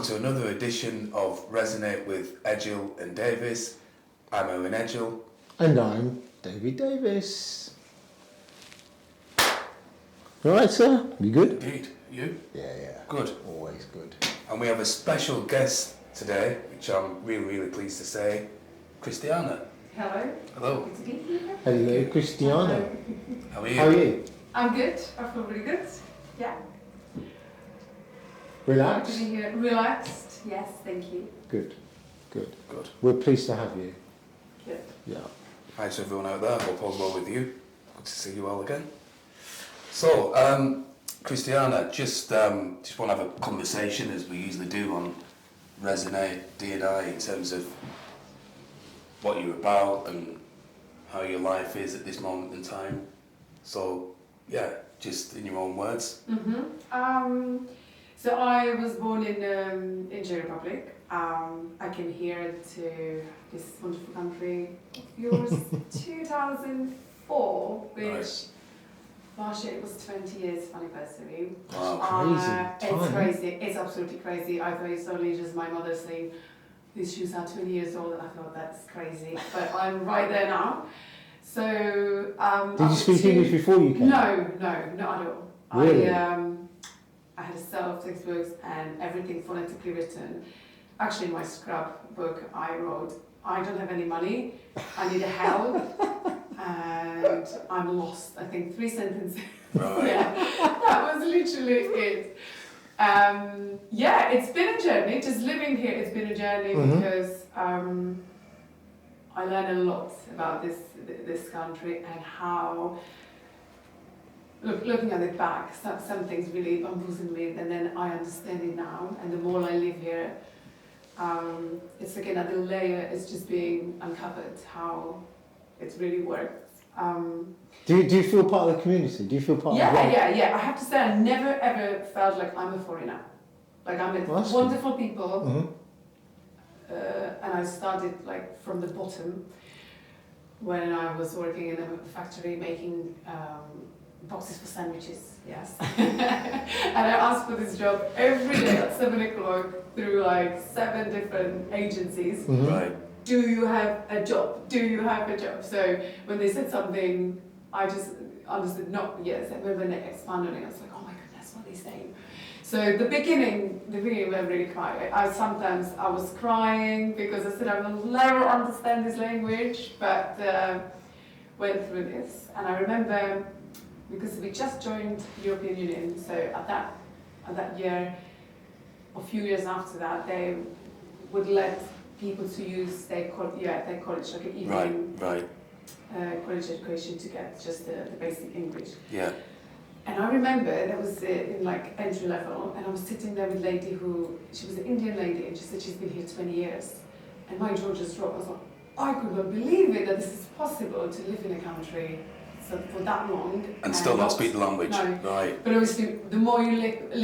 welcome to another edition of Resonate with Edgehill and Davis. I'm Owen Edgehill. And I'm David Davis. You alright, sir? You good? Indeed. You? Yeah. Good. Always good. And we have a special guest today, which I'm really pleased to say, Christiana. Hello. Hello. Good to be here. Hello, Christiana. How are you? How are you? I'm good. I feel really good. Yeah. Relaxed? Good to be here. Relaxed. Yes, thank you. Good. Good. We're pleased to have you. Good. Yeah. Hi to everyone out there. Hope all's well with you. Good to see you all again. So, Christiana, just want to have a conversation as we usually do on Resonate D&I in terms of what you're about and how your life is at this moment in time. So, yeah, just in your own words. So I was born in Czech Republic. I came here to this wonderful country of yours 2004, which Nice. last year it was 20 years anniversary. Wow. Crazy It's time. crazy. It's absolutely crazy. I thought it's only just my mother saying these shoes are 20 years old. I thought that's crazy, but I'm right there now. So Did you speak English before you came? No, not at all. Really? I had a set of textbooks and everything phonetically written. Actually, in my scrapbook, I wrote, "I don't have any money. I need help, and I'm lost." I think 3 sentences. Right. Yeah, that was literally it. Yeah, it's been a journey. Just living here, it's been a journey because I learned a lot about this country and how. Looking at it back, some things really bamboozled me, and then I understand it now. And the more I live here, it's like another layer. It's just being uncovered how it's really worked. Do you feel part of the community? Do you feel part of the world? Yeah. I have to say, I never ever felt like I'm a foreigner. Like I met Well, that's wonderful people, Mm-hmm. and I started like from the bottom when I was working in a factory making boxes for sandwiches. Yes, and I asked for this job every day at 7 o'clock through like 7 different agencies. Mm-hmm. Right. Do you have a job? Do you have a job? So when they said something, I just understood no, yes. And when they expanded it, I was like, oh my goodness, what are they saying? So the beginning I really cried. I was crying because I said I will never understand this language, but went through this. And I remember, because we just joined European Union, so at that year, a few years after that, they would let people to use their college, like an evening Right. college education to get just the basic English. Yeah. And I remember that was in like entry level, and I was sitting there with a lady she was an Indian lady, and she said she's been here 20 years. And my jaw just dropped. I was like, I could not believe it, that this is possible to live in a country for that long. And still not speak the language. No. Right. But obviously, the more you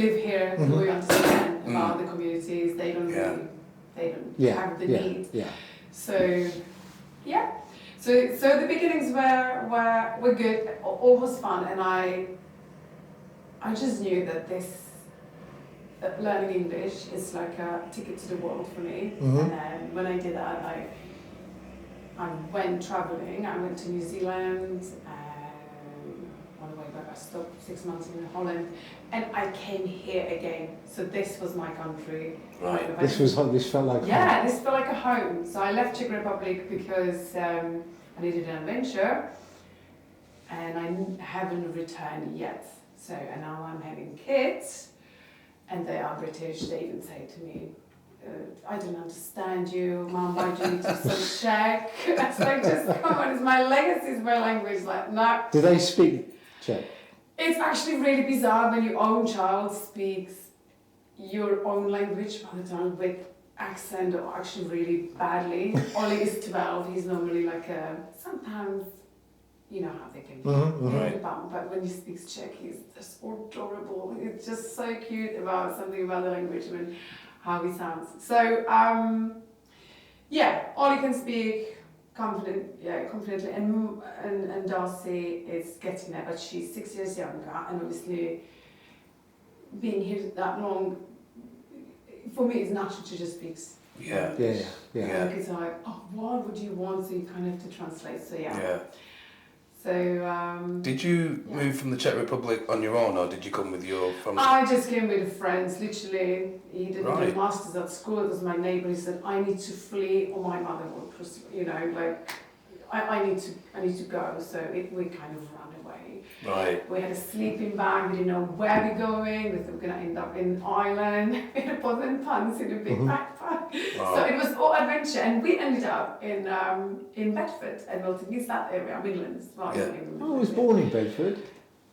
live here, the more you understand about the communities. They don't have the need. Yeah. So, yeah. So the beginnings were good. All was fun, and I just knew that that learning English is like a ticket to the world for me. Mm-hmm. And then when I did that, I went traveling. I went to New Zealand. On the way back, I stopped 6 months in Holland, and I came here again. So this was my country. Right. This felt like Yeah, home. this felt like a home. So I left Czech Republic because I needed an adventure, and I haven't returned yet. So, and now I'm having kids, and they are British. They even say to me, I don't understand you, Mom, why do you need to speak Czech? It's like, just come on, it's my legacy, it's my language. Like, no. Do they speak Czech? It's actually really bizarre when your own child speaks your own language, mother tongue, with accent or actually really badly. Ollie is 12, he's normally like sometimes, you know how they can be. Right. But when he speaks Czech, he's just adorable. It's just so cute about something about the language and how he sounds. So, Ollie can speak confidently, and Darcy is getting there, but she's 6 years younger, and obviously being here that long, for me, it's natural to just speak. Yeah. Yeah. Like it's like, oh, what would you want? So you kind of have to translate. So yeah. Yeah. So. Did you Yeah. move from the Czech Republic on your own, or did you come with your family? I just came with friends, literally. He didn't do Right. a master's at school. It was my neighbour. He said, I need to flee, or my mother will, you know, like, I need to go. So we kind of ran away. Right. We had a sleeping bag. We didn't know where we're going. We thought we were going to end up in Ireland. We had both in pants in a big backpack. Wow. So it was all adventure. And we ended up in Bedford, and Milton Keynes, that area, Midlands. Right, Yeah. in I was born in Bedford.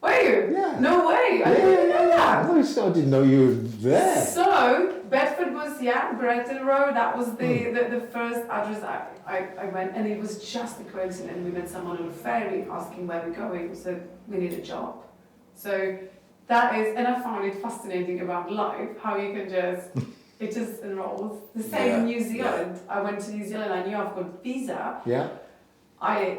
Were you? Yeah. No way. I didn't know that. I didn't know you were there. So Bedford was Brighton Road. That was the first address I went, and it was just a coincidence. We met someone on a ferry asking where we're going. So we need a job. So that is, and I found it fascinating about life how you can just it just enrolls. The same in New Zealand. I went to New Zealand. I knew I've got visa. Yeah. I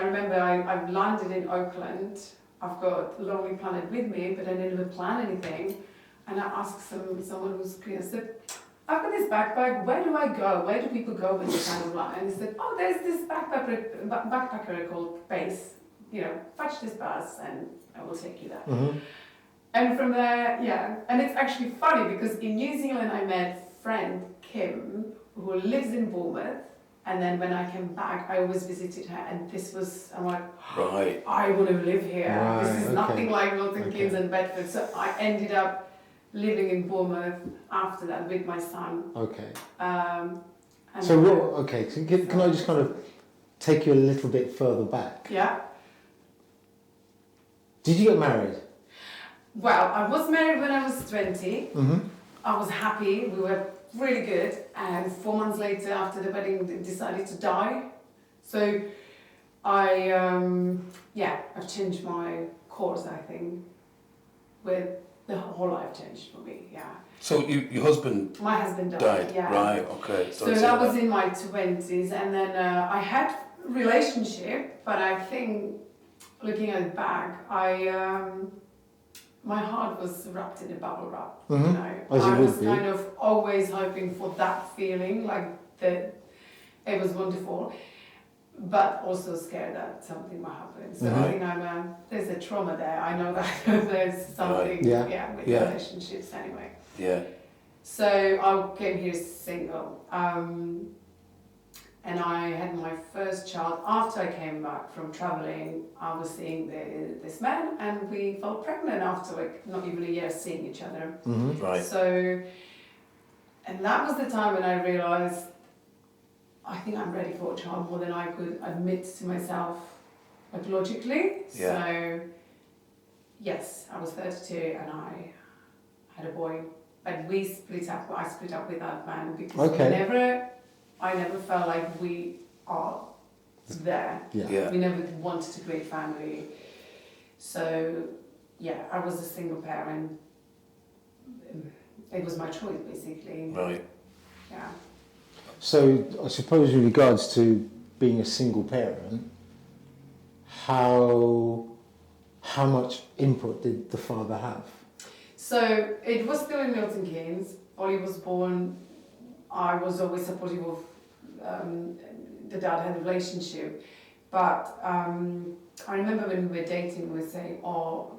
remember I landed in Auckland. I've got Lonely Planet with me, but I didn't plan anything. And I asked someone who's Korean, I said, I've got this backpack, where do I go? Where do people go when they kind of land? And he said, oh, there's this backpacker called Base. You know, fetch this bus and I will take you there. Mm-hmm. And from there, and it's actually funny because in New Zealand I met friend Kim, who lives in Bournemouth. And then when I came back, I always visited her, and this was, I'm like, Right. I want to live here. Right, This is okay. nothing like Milton Keynes Okay. and Bedford. So I ended up living in Bournemouth after that with my son. Okay. And So what? Okay. So can I just kind of take you a little bit further back? Yeah. Did you get married? Well, I was married when I was 20. Mm-hmm. I was happy. We were really good. And 4 months later, after the wedding, they decided to die. So I've changed my course, I think. With the whole life changed for me, yeah. So your husband My husband died? yeah. Right, okay. So that was in my 20s, and then I had a relationship, but I think, looking at it back, my heart was wrapped in a bubble wrap, you Mhm. know. As it I would was be. kind of always hoping for that feeling, like that it was wonderful, but also scared that something might happen. So Mhm. I think there's a trauma there. I know that there's something, Yeah. with Yeah. relationships anyway. Yeah. So I came here single, and I had my first child after I came back from traveling. I was seeing this man, and we fell pregnant after like not even a year seeing each other. Mm-hmm. Right. So, and that was the time when I realized I think I'm ready for a child more than I could admit to myself, like logically. Yeah. So, yes, I was 32 and I had a boy. But we split up. I split up with that man because Okay. I never felt like we are there. Yeah. Yeah. We never wanted to create family. So, I was a single parent. It was my choice, basically. Right. Yeah. So I suppose with regards to being a single parent, how much input did the father have? So it was still in Milton Keynes. Ollie was born. I was always supportive of the dad had a relationship, but I remember when we were dating, we would say, "Oh,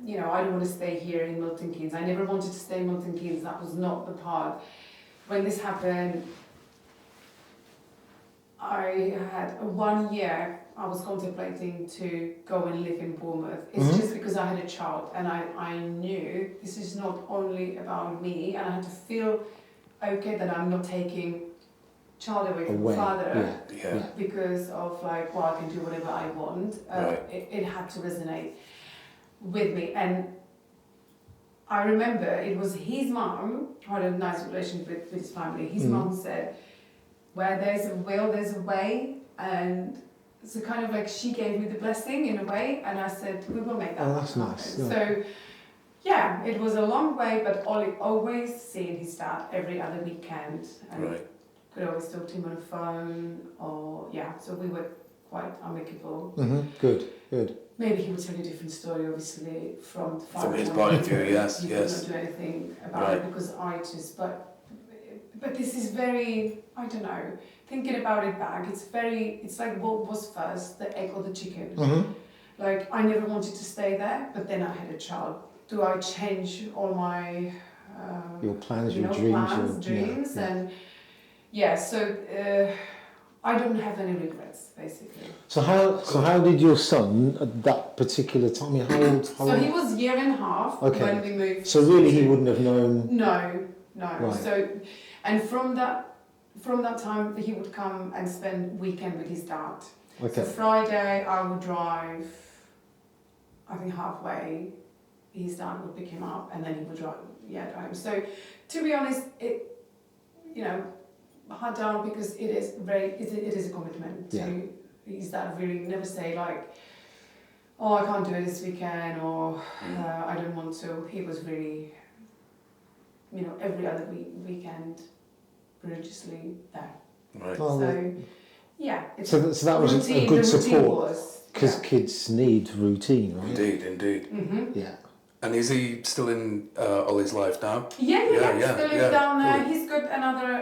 you know, I don't want to stay here in Milton Keynes. I never wanted to stay in Milton Keynes. That was not the part." When this happened, I had 1 year. I was contemplating to go and live in Bournemouth. It's Mhm. just because I had a child, and I knew this is not only about me, and I had to feel okay that I'm not taking child away from Away. father Yeah. because of like, well, I can do whatever I want. Right. It had to resonate with me, and I remember it was his mum who had a nice relationship with his family. His Mhm. mum said, "Where there's a will, there's a way," and so kind of like she gave me the blessing in a way, and I said, "We will make that." Oh, that's happen." nice, yeah. So, it was a long way, but Ollie always seeing his dad every other weekend, and Right. could always talk to him on the phone, or so we were quite amicable. Mm-hmm. Good. maybe he would tell you a different story, obviously, from the From his father point of view, yes, he yes. couldn't do anything about Right. it because but this is very, I don't know, thinking about it back, it's like what was first, the egg or the chicken? Mm-hmm. Like, I never wanted to stay there, but then I had a child. Do I change all my Your plans, you your know, dreams, plans, dreams, yeah. and so I don't have any regrets, basically. So how did your son at that particular time? I mean, how old? So he was a year and a half Okay. when we moved. So really, he wouldn't have known. No. Right. So, and from that time, he would come and spend weekend with his dad. Okay. So Friday, I would drive, I think halfway, his dad would pick him up, and then he would drive home. So, to be honest, hard down because it is a commitment to his dad. Really never say like, oh, I can't do it this weekend, or I don't want to. He was really, every other weekend, religiously there. Right. Well, So so that was a good support because yeah. kids need routine, right? Indeed. Mm-hmm. Yeah. And is he still in all his life now? Yeah. Still lives down there. Really? He's got another.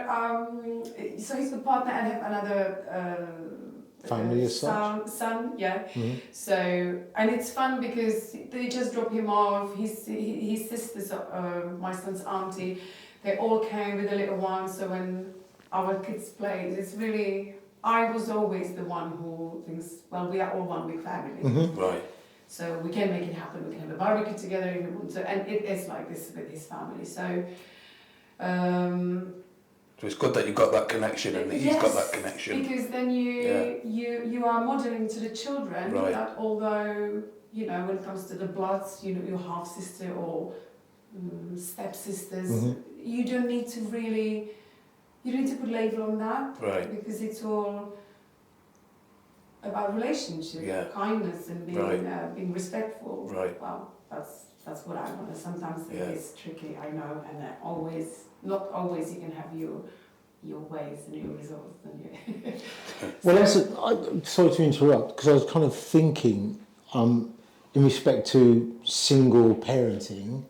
So he's the partner and have another. Family as such? Son, yeah. Mm-hmm. So, and it's fun because they just drop him off. His sisters, my son's auntie, they all came with the little one. So when our kids played, it's really. I was always the one who thinks, well, we are all one big family. Mm-hmm. Right. So we can make it happen. We can have a barbecue together if we want to, and it is like this with his family. So. So it's good that you got that connection and he's got that connection. Because then you are modelling to the children that although, when it comes to the bloods, your half sister or stepsisters, you don't need to put label on that. Right. Because it's all about relationship, kindness and being respectful. Right. Well, that's what I want. Sometimes it's tricky, I know, and not always you can have your ways and your results. And Well, I'm sorry to interrupt, because I was kind of thinking in respect to single parenting,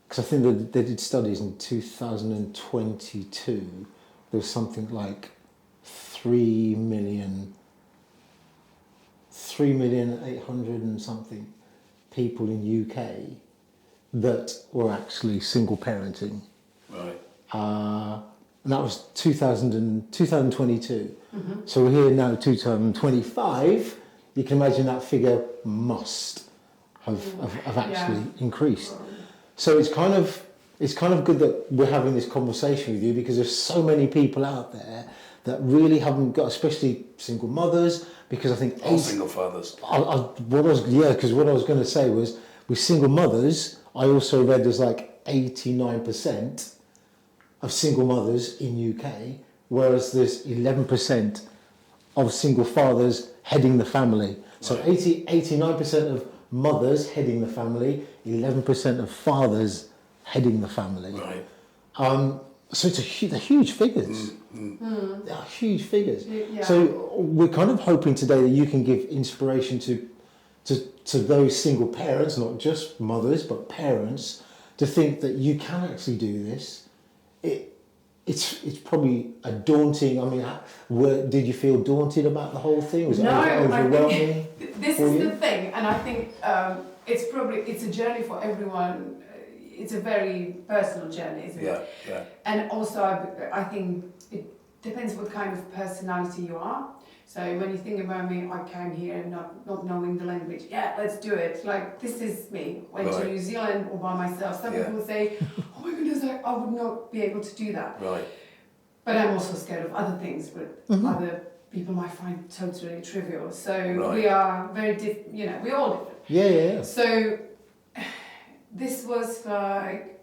because I think that they did studies in 2022, there was something like 3,800,000 and something people in UK that were actually single parenting. Right. And that was 2022. Mm-hmm. So we're here now, 2025. You can imagine that figure must have actually increased. So it's kind of good that we're having this conversation with you, because there's so many people out there that really haven't got, especially single mothers, because I think single fathers. What I was going to say was, with single mothers, I also read there's like 89% of single mothers in UK, whereas there's 11% of single fathers heading the family. So 89% of mothers heading the family, 11% of fathers heading the family. Right. So they're huge figures. They are huge figures. Yeah. So we're kind of hoping today that you can give inspiration to those single parents, not just mothers, but parents, to think that you can actually do this. It's probably a daunting. I mean, did you feel daunted about the whole thing? Was it overwhelming? This is the thing, and I think it's a journey for everyone. It's a very personal journey, isn't it? Yeah. And also, I think it depends what kind of personality you are. So when you think about me, I came here not knowing the language. Yeah, let's do it. Like, this is me. Went to New Zealand all by myself. Some people say, oh my goodness, I would not be able to do that. Right. But I'm also scared of other things, but other people might find totally trivial. So we are very we're all different. Yeah. So this was like,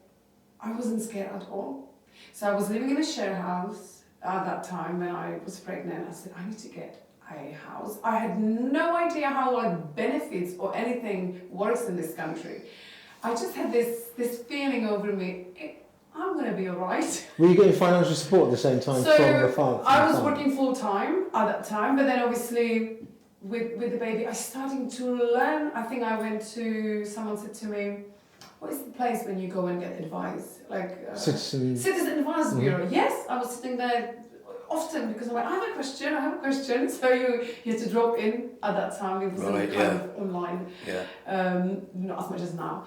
I wasn't scared at all. So I was living in a share house at that time when I was pregnant. I said, I need to get a house. I had no idea how benefits or anything works in this country. I just had this feeling over me, I'm going to be all right. Were you getting financial support at the same time from the father? I was working full time at that time, but then obviously with the baby, I'm starting to learn. I think I went to, someone said to me, what is the place when you go and get advice? Like Citizen Advice Bureau. Yes, I was sitting there often because I'm like, I have a question. So you had to drop in at that time. It was kind of online. Yeah. Not as much as now.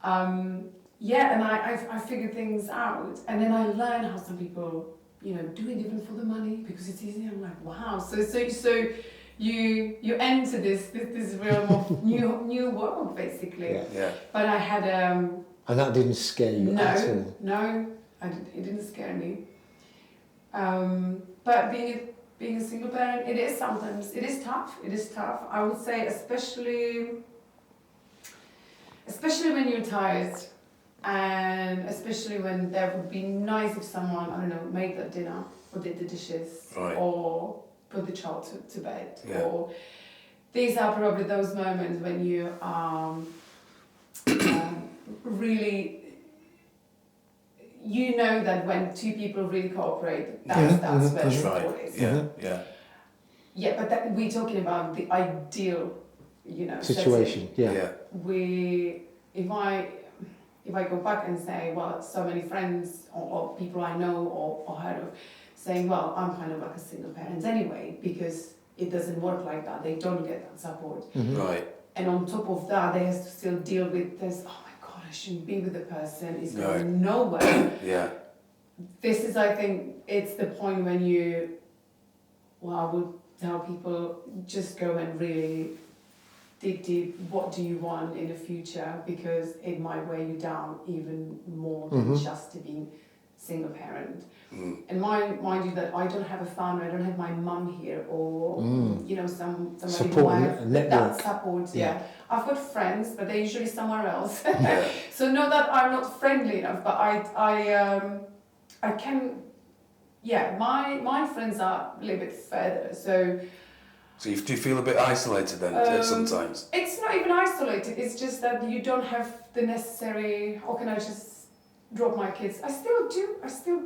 And I figured things out, and then I learned how some people, do it even for the money because it's easy. I'm like, wow. So you enter this realm of new world basically. Yeah. But I had and that didn't scare you at all? No, it didn't scare me. But being a single parent, it is tough. It is tough. I would say, especially when you're tired, and especially when there would be nice if someone, I don't know, made that dinner or did the dishes or put the child to bed. Yeah. Or these are probably those moments when you really. That when two people really cooperate, that's where support is. Yeah, but we're talking about the ideal, situation. If I go back and say, well, so many friends or people I know or heard of saying, well, I'm kind of like a single parent anyway, because it doesn't work like that. They don't get that support. Right. And on top of that, they have to still deal with this, oh my God, I shouldn't be with the person, it's going nowhere. Yeah. This is, I think, it's the point when I would tell people, just go and really dig deep. What do you want in the future? Because it might weigh you down even more than just being single parent. And mind you that I don't have a family, I don't have my mum here or somebody support, who have that support. Yeah. I've got friends, but they're usually somewhere else. So not that I'm not friendly enough, but I can. Yeah, my friends are a little bit further, so. So do you feel a bit isolated then sometimes? It's not even isolated. It's just that you don't have the necessary. How can I just drop my kids? I still do. I still.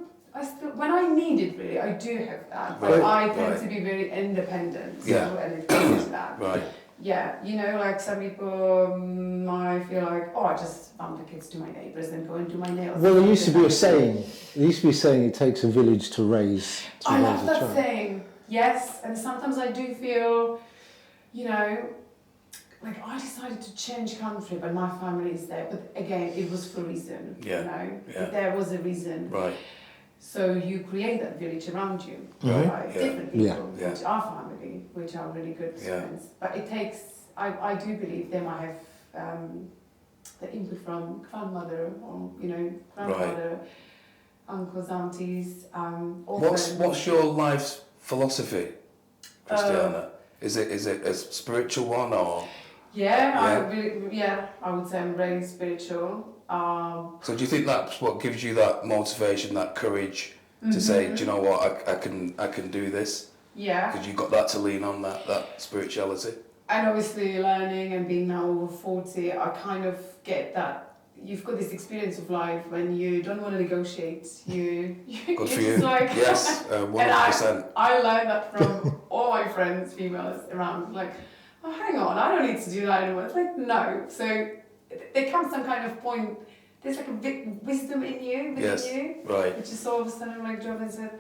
When I need it, really, I do have that. But I tend to be very independent. So, and it comes to that. Right. Yeah, like some people might feel like, I just bump the kids to my neighbours and go and do my nails. Well, there used to be a saying. It takes a village to raise a child. I love that saying. Yes, and sometimes I do feel, like I decided to change country, but my family is there. But again, it was for a reason. There was a reason. Right. So you create that village around you, right? Different people, which are family, which are really good friends. But it takes. I do believe they might have the input from grandmother or grandfather, uncles, aunties. What's your life's philosophy, Christiana? Is it a spiritual one or? I would say I'm very spiritual. So do you think that's what gives you that motivation, that courage to say, do you know what, I can do this? Yeah. Because you've got that to lean on, that spirituality. And obviously learning and being now over 40, I kind of get that. You've got this experience of life when you don't want to negotiate. Good for just you. Like, yes, 100%. And I learned that from all my friends, females around. Like, oh, hang on, I don't need to do that anymore. It's like, no. So there comes some kind of point. There's like a big wisdom in you, right. Which is all of a sudden like drove and said,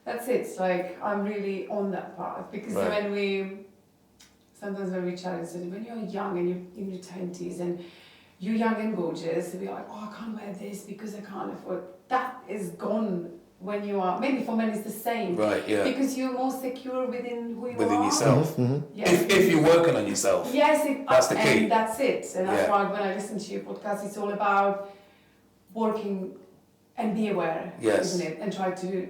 that's it. It's like I'm really on that path because sometimes when we challenge, when you're young and you're in your 20s and you're young and gorgeous, and you're like, I can't wear this because I can't afford. That is gone when you are. Maybe for men it's the same. Right. Yeah. Because you're more secure within who you are. Within yourself. Yes. If you're working on yourself. Yes. That's the key. And that's it. And that's why when I listen to your podcast, it's all about working and be aware, isn't it? And try to,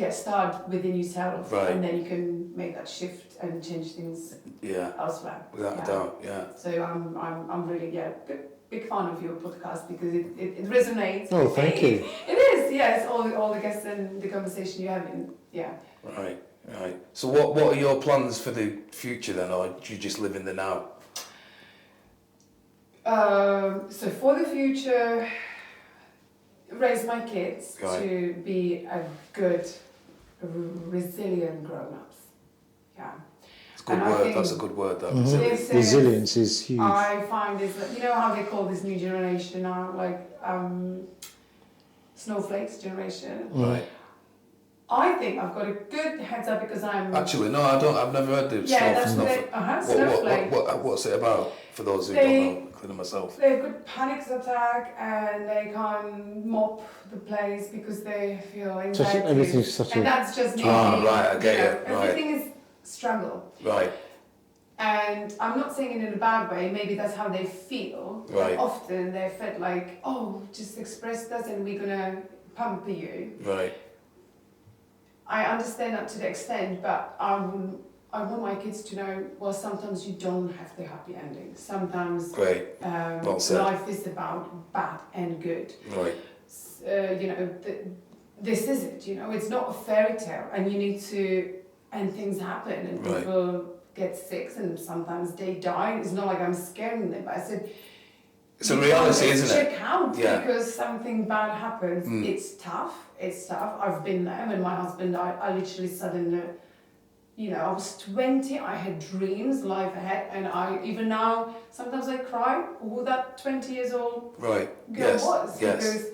start within yourself, and then you can make that shift and change things elsewhere. Without a doubt, So I'm really big fan of your podcast because it resonates. Oh, thank you. It is, yes. All the guests and the conversation you have in, Right. So what are your plans for the future then, or do you just live in the now? So for the future, raise my kids to be a good, resilient grown-ups. Yeah. Good And I word. think That's a good word. That Mhm. resilience. this is- Resilience is huge. I find is that, you know how they call this new generation now, like snowflakes generation. Right. I think I've got a good heads up because I'm. Actually, no, I don't. I've never heard the Yeah, that's what snowflake. they. Snowflake. What's it about? For those who They- don't know, including myself. They've got panic attack and they can't mop the place because they feel anxiety. everything's such and a that's just me. Ah, right, I get you know, it, right. Everything is struggle. Right. And I'm not saying it in a bad way, maybe that's how they feel. Right. But often they felt like, oh, just express that and we're gonna pamper you. Right. I understand that to the extent, but I want my kids to know, well, sometimes you don't have the happy ending. Sometimes Great. Well said. life is about bad and good. Right. You know, this is it, you know, it's not a fairy tale and you need to, and things happen and Right. people get sick and sometimes they die. It's not like I'm scaring them, but I said, It's a reality, isn't it? check out Yeah. because something bad happens. Mm. It's tough. I've been there. When my husband died, I literally suddenly, you know, I was 20. I had dreams, life ahead, and even now sometimes I cry. Who that 20 years old Right. girl Yes. was Yes. because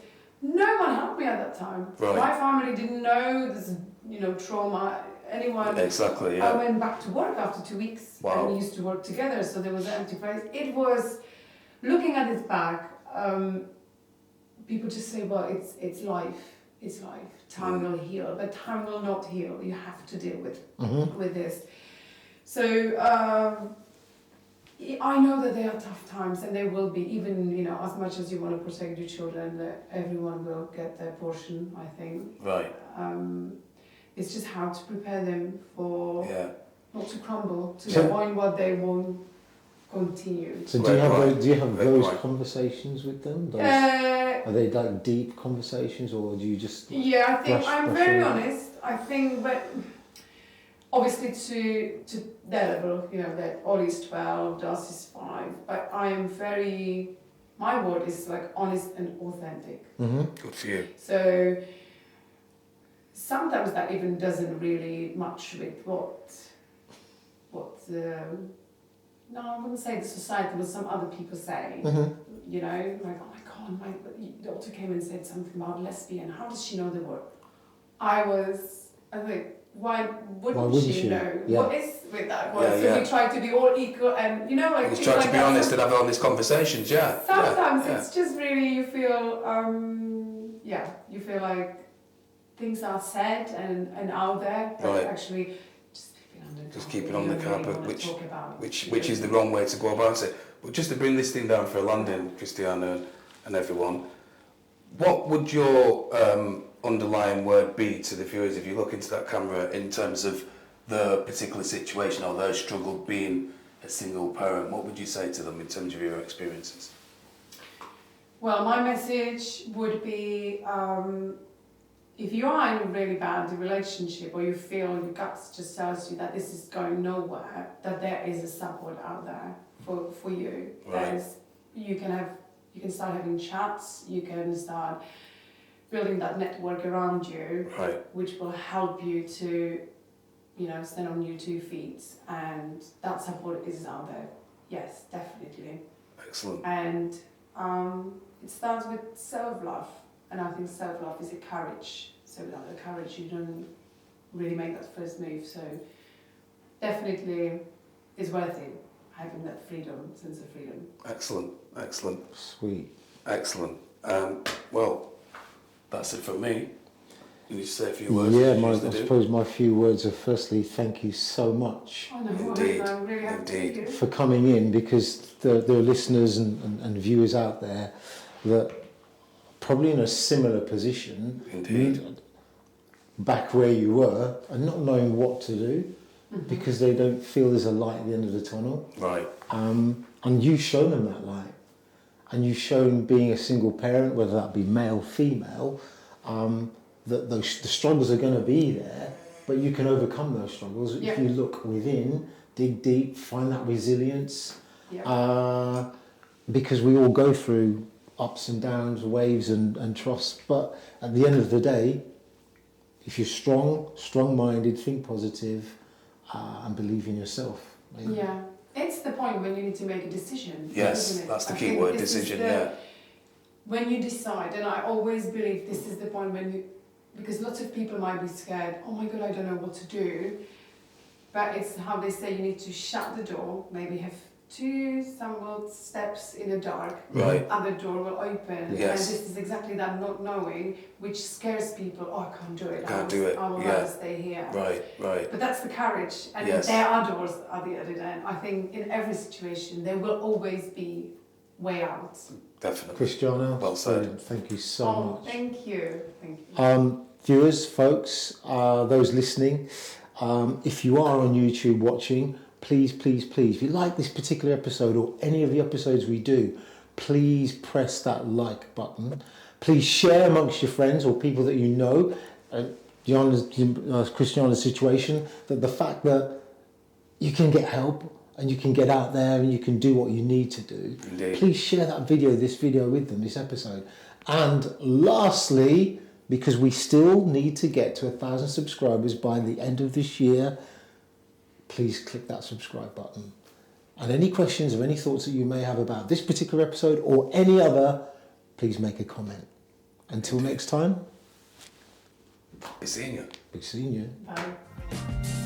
no one helped me at that time. Right. My family didn't know this, you know, trauma. Anyone. Exactly. I Yeah. went back to work after 2 weeks. Wow. And we used to work together, so there was an empty place. It was, looking at it back, people just say, well, it's life. It's life. Time will heal, but time will not heal. You have to deal with this. So I know that there are tough times, and there will be. Even, you know, as much as you want to protect your children, that everyone will get their portion. I think. Right. It's just how to prepare them for Yeah. not to crumble to So- the point where they won't continue. So do Great you have point. those, Great those point. conversations with them? Those, Uh, are they like deep conversations, or do you just? yeah, I think Brush- I'm brush very over. honest. I think, but obviously to their level, you know, that Ollie's 12, Darcy's 5, but I am very. My word is like honest and authentic. Mm-hmm. Good for you. So sometimes that even doesn't really match with what no, I wouldn't say the society, but some other people say. Mm-hmm. You know, like, oh my God, my daughter came and said something about lesbian. How does she know the word? I was like, why wouldn't she know? Yeah. What is with that word? Yeah, So yeah. we try to be all equal and, you know, like... He's things trying like to be that. honest and have honest conversations. Yeah. Sometimes Yeah. it's just really, you feel, you feel like things are said and out there, but Right. actually just keep it under the Just carpet. keep it on You the don't really carpet, wanna which- talk about it. Which is the wrong way to go about it. But just to bring this thing down for a landing, Christiana and everyone, what would your underlying word be to the viewers if you look into that camera in terms of the particular situation or their struggle being a single parent? What would you say to them in terms of your experiences? Well, my message would be, if you are in a really bad relationship or you feel your gut just tells you that this is going nowhere, that there is a support out there for you. Right. You can start having chats, you can start building that network around you, Right. which will help you to, you know, stand on your 2 feet, and that support is out there. Yes, definitely. Excellent. And it starts with self-love, and I think self-love is a courage. So without the courage, you don't really make that first move. So definitely, it's worth it having that sense of freedom. Excellent. Excellent. Sweet. Excellent. Well, that's it from me. You need to say a few words. Yeah, as you I usually do. suppose my few words are firstly, thank you so much Oh no, Indeed, I'm really happy to indeed. see you. for coming in, because there are listeners and viewers out there that probably in a similar position, Indeed. back where you were, and not knowing what to do because they don't feel there's a light at the end of the tunnel. Right. And you've shown them that light. And you've shown being a single parent, whether that be male, female, that the struggles are going to be there, but you can overcome those struggles Yeah. if you look within, dig deep, find that resilience. Yeah. Because we all go through ups and downs, waves and troughs, but at the end of the day, if you're strong-minded, think positive, and believe in yourself. Yeah, it's the point when you need to make a decision. Yes, isn't it? that's the I key think word, this is decision, the- yeah. When you decide, and I always believe this is the point when you, because lots of people might be scared, oh my God, I don't know what to do. But it's how they say you need to shut the door, maybe have 2 somewhat steps in the dark, Right. and the door will open. Yes. And this is exactly that not knowing, which scares people. Oh, I can't do it. Can't do it, I will yeah. rather stay here. Right, right. But that's the courage, and Yes. there are doors at the other end. I think in every situation there will always be way out. Definitely. Christiana, Well said. thank you so Oh, much. thank you, thank you. Viewers, folks, those listening, if you are on YouTube watching, please, if you like this particular episode or any of the episodes we do, please press that like button. Please share amongst your friends or people that you know, Christiana's situation, that the fact that you can get help and you can get out there and you can do what you need to do. Indeed. Please share this video with them, this episode. And lastly, because we still need to get to 1,000 subscribers by the end of this year, please click that subscribe button. And any questions or any thoughts that you may have about this particular episode or any other, please make a comment. Until next time, Be seeing you. be seeing you. Bye.